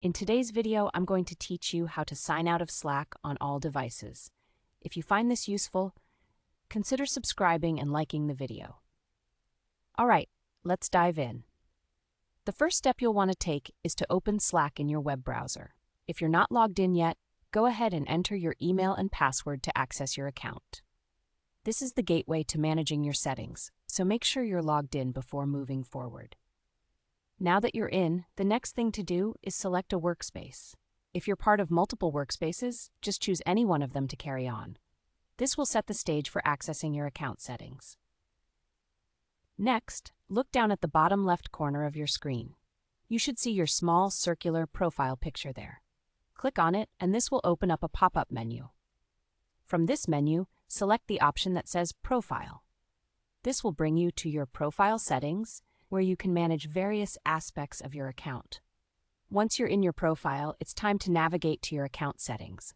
In today's video, I'm going to teach you how to sign out of Slack on all devices. If you find this useful, consider subscribing and liking the video. All right, let's dive in. The first step you'll want to take is to open Slack in your web browser. If you're not logged in yet, go ahead and enter your email and password to access your account. This is the gateway to managing your settings, so make sure you're logged in before moving forward. Now that you're in, the next thing to do is select a workspace. If you're part of multiple workspaces, just choose any one of them to carry on. This will set the stage for accessing your account settings. Next, look down at the bottom left corner of your screen. You should see your small circular profile picture there. Click on it, and this will open up a pop-up menu. From this menu, select the option that says Profile. This will bring you to your profile settings, where you can manage various aspects of your account. Once you're in your profile, it's time to navigate to your account settings.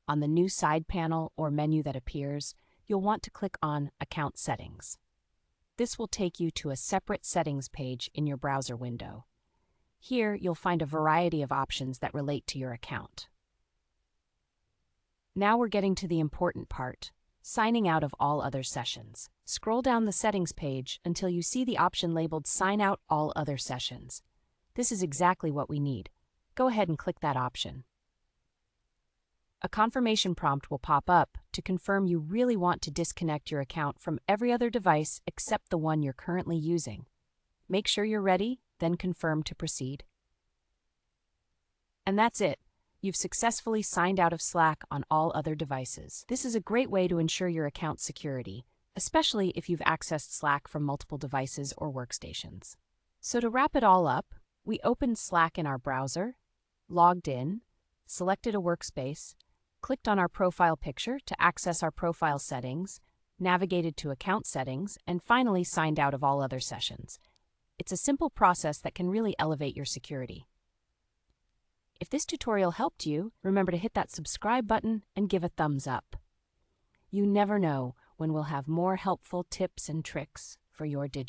On the new side panel or menu that appears, you'll want to click on Account Settings. This will take you to a separate settings page in your browser window. Here, you'll find a variety of options that relate to your account. Now we're getting to the important part, signing out of all other sessions. Scroll down the settings page until you see the option labeled Sign Out All Other Sessions. This is exactly what we need. Go ahead and click that option. A confirmation prompt will pop up to confirm you really want to disconnect your account from every other device except the one you're currently using. Make sure you're ready, then confirm to proceed. And that's it. You've successfully signed out of Slack on all other devices. This is a great way to ensure your account's security, especially if you've accessed Slack from multiple devices or workstations. So to wrap it all up, we opened Slack in our browser, logged in, selected a workspace, clicked on our profile picture to access our profile settings, navigated to account settings, and finally signed out of all other sessions. It's a simple process that can really elevate your security. If this tutorial helped you, remember to hit that subscribe button and give a thumbs up. You never know when we'll have more helpful tips and tricks for your digital